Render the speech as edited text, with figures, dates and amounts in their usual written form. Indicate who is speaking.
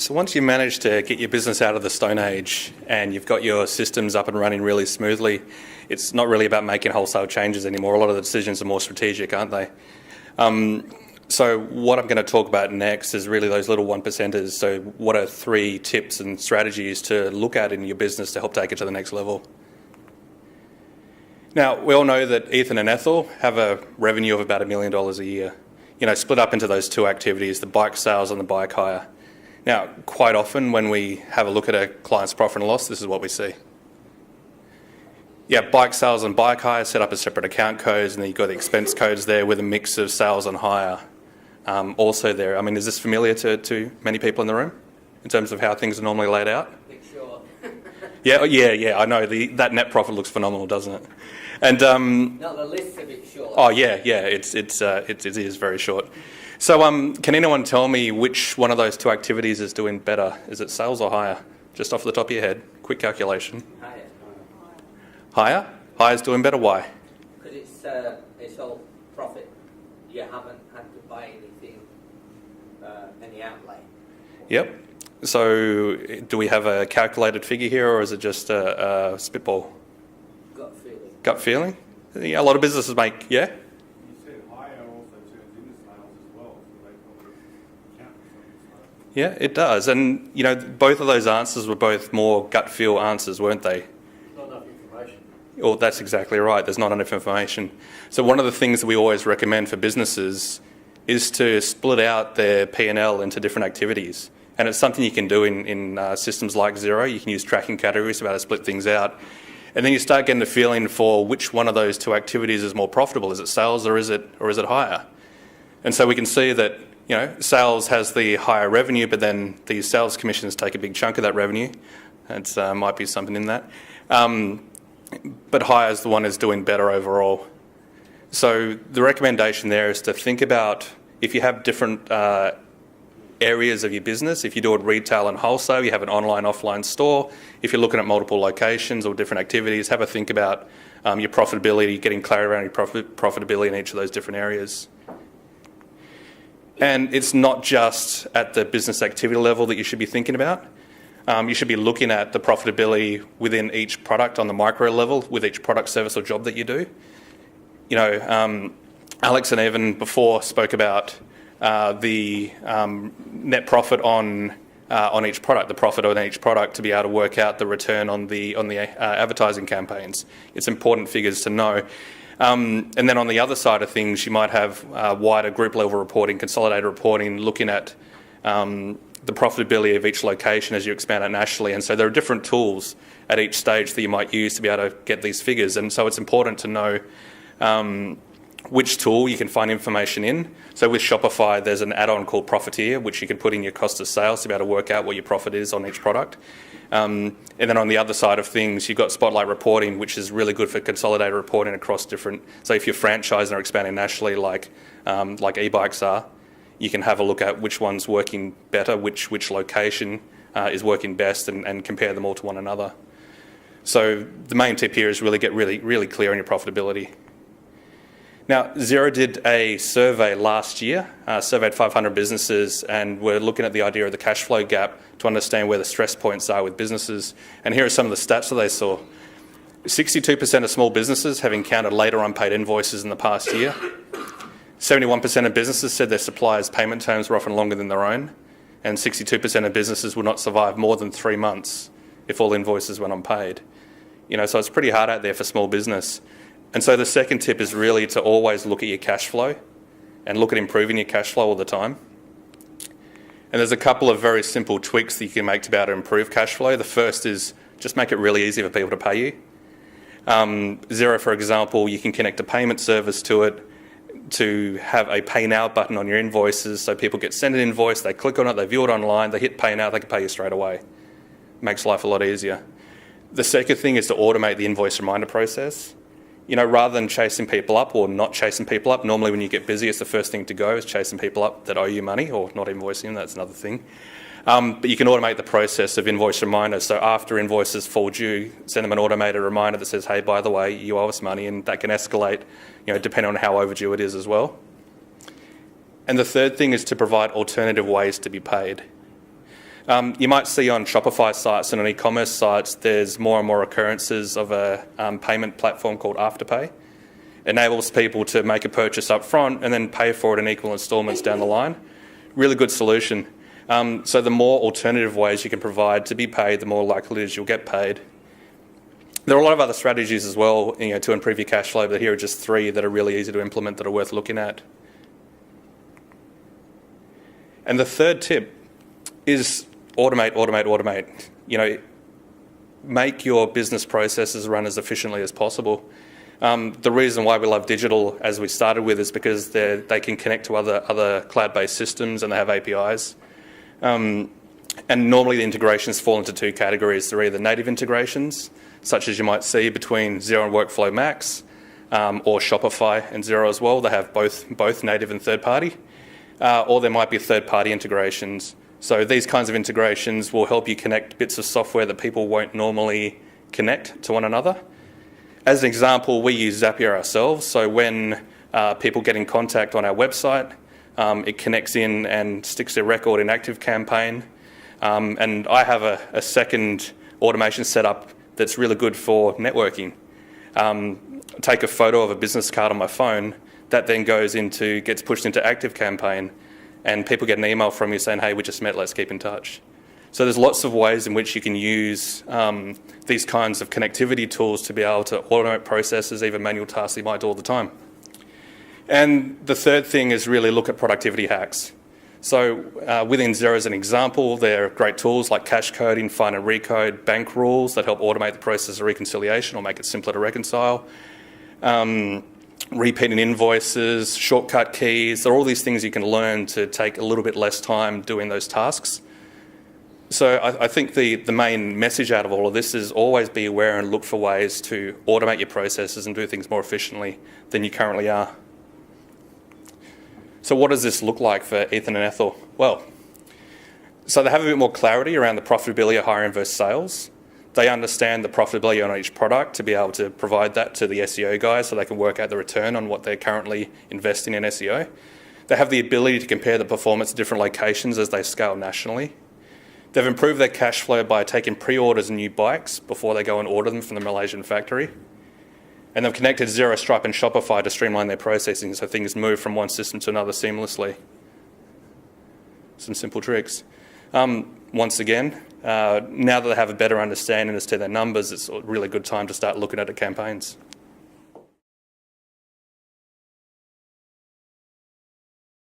Speaker 1: So once you manage to get your business out of the Stone Age and you've got your systems up and running really smoothly, it's not really about making wholesale changes anymore. A lot of the decisions are more strategic, aren't they? So what I'm going to talk about next is really those little 1%ers. So what are 3 tips and strategies to look at in your business to help take it to the next level? Now, we all know that Ethan and Ethel have a revenue of about $1 million a year, split up into those 2 activities, the bike sales and the bike hire. Now, quite often when we have a look at a client's profit and loss, this is what we see. Yeah, bike sales and bike hire set up as separate account codes, and then you've got the expense codes there with a mix of sales and hire also there. I mean, is this familiar to many people in the room in terms of how things are normally laid out?
Speaker 2: Sure.
Speaker 1: Yeah, I know. That net profit looks phenomenal, doesn't it? And
Speaker 2: no, the list's a bit short.
Speaker 1: Oh yeah, it is very short. So can anyone tell me which one of those 2 activities is doing better? Is it sales or hire? Just off the top of your head, quick calculation.
Speaker 2: Higher.
Speaker 1: Hire? Hire's doing better. Why?
Speaker 2: Because it's all profit. You haven't had to buy anything, any outlay.
Speaker 1: Yep. So do we have a calculated figure here, or is it just a spitball?
Speaker 2: Gut feeling.
Speaker 1: Gut feeling? Yeah, a lot of businesses make, yeah?
Speaker 3: You said hire also turns into sales as well, so they probably count for
Speaker 1: Yeah, it does. And, both of those answers were both more gut feel answers, weren't they?
Speaker 3: not enough information.
Speaker 1: Well, that's exactly right. There's not enough information. So one of the things that we always recommend for businesses is to split out their P&L into different activities. And it's something you can do in systems like Xero. You can use tracking categories to be able to split things out. And then you start getting a feeling for which one of those 2 activities is more profitable. Is it sales or is it hire? And so we can see that, sales has the higher revenue, but then the sales commissions take a big chunk of that revenue. It might be something in that. But hire is the one that's doing better overall. So the recommendation there is to think about if you have different areas of your business. If you do it retail and wholesale, you have an online, offline store. If you're looking at multiple locations or different activities, have a think about your profitability, getting clarity around your profitability in each of those different areas. And it's not just at the business activity level that you should be thinking about. You should be looking at the profitability within each product on the micro level with each product, service or job that you do. Alex and Evan before spoke about the net profit on each product, the profit on each product to be able to work out the return on the advertising campaigns. It's important figures to know. And then on the other side of things, you might have wider group level reporting, consolidated reporting, looking at the profitability of each location as you expand it nationally. And so there are different tools at each stage that you might use to be able to get these figures. And so it's important to know which tool you can find information in. So with Shopify, there's an add-on called Profiteer, which you can put in your cost of sales to be able to work out what your profit is on each product. And then on the other side of things, you've got Spotlight Reporting, which is really good for consolidated reporting across different... So if you're franchising or expanding nationally like e-bikes are, you can have a look at which one's working better, which location is working best and compare them all to one another. So the main tip here is really get really clear on your profitability. Now, Xero did a survey last year, surveyed 500 businesses, and we're looking at the idea of the cash flow gap to understand where the stress points are with businesses. And here are some of the stats that they saw. 62% of small businesses have encountered later unpaid invoices in the past year. 71% of businesses said their suppliers' payment terms were often longer than their own, and 62% of businesses would not survive more than 3 months if all invoices went unpaid. So it's pretty hard out there for small business. And so the second tip is really to always look at your cash flow and look at improving your cash flow all the time. And there's a couple of very simple tweaks that you can make to be able to improve cash flow. The first is just make it really easy for people to pay you. Xero, for example, you can connect a payment service to it to have a Pay Now button on your invoices so people get sent an invoice, they click on it, they view it online, they hit Pay Now, they can pay you straight away. Makes life a lot easier. The second thing is to automate the invoice reminder process. Rather than chasing people up or not chasing people up, normally when you get busy, it's the first thing to go is chasing people up that owe you money or not invoicing them, that's another thing. But you can automate the process of invoice reminders. So after invoices fall due, send them an automated reminder that says, hey, by the way, you owe us money, and that can escalate, depending on how overdue it is as well. And the third thing is to provide alternative ways to be paid. You might see on Shopify sites and on e-commerce sites, there's more and more occurrences of a payment platform called Afterpay. Enables people to make a purchase up front and then pay for it in equal instalments down the line. Really good solution. So the more alternative ways you can provide to be paid, the more likely it is you'll get paid. There are a lot of other strategies as well, to improve your cash flow, but here are just 3 that are really easy to implement that are worth looking at. And the third tip is automate, automate, automate. Make your business processes run as efficiently as possible. The reason why we love digital, as we started with, is because they can connect to other cloud-based systems and they have APIs. And normally the integrations fall into 2 categories. They're either native integrations, such as you might see between Xero and Workflow Max, or Shopify and Xero as well. They have both native and third-party. Or there might be third-party integrations. So these kinds of integrations will help you connect bits of software that people won't normally connect to one another. As an example, we use Zapier ourselves. So when people get in contact on our website, it connects in and sticks their record in ActiveCampaign. And I have a second automation setup that's really good for networking. Take a photo of a business card on my phone, that then gets pushed into ActiveCampaign, and people get an email from you saying, hey, we just met, let's keep in touch. So there's lots of ways in which you can use these kinds of connectivity tools to be able to automate processes, even manual tasks you might do all the time. And the third thing is really look at productivity hacks. So within Xero, as an example, there are great tools like cash coding, find and recode, bank rules that help automate the process of reconciliation or make it simpler to reconcile. Repeating invoices, shortcut keys, there are all these things you can learn to take a little bit less time doing those tasks. So I think the main message out of all of this is always be aware and look for ways to automate your processes and do things more efficiently than you currently are. So what does this look like for Ethan and Ethel? Well, so they have a bit more clarity around the profitability of hiring versus sales. They understand the profitability on each product to be able to provide that to the SEO guys so they can work out the return on what they're currently investing in SEO. They have the ability to compare the performance of different locations as they scale nationally. They've improved their cash flow by taking pre-orders of new bikes before they go and order them from the Malaysian factory. And they've connected Xero, Stripe and Shopify to streamline their processing so things move from one system to another seamlessly. Some simple tricks. Once again, now that they have a better understanding as to their numbers, it's a really good time to start looking at the campaigns.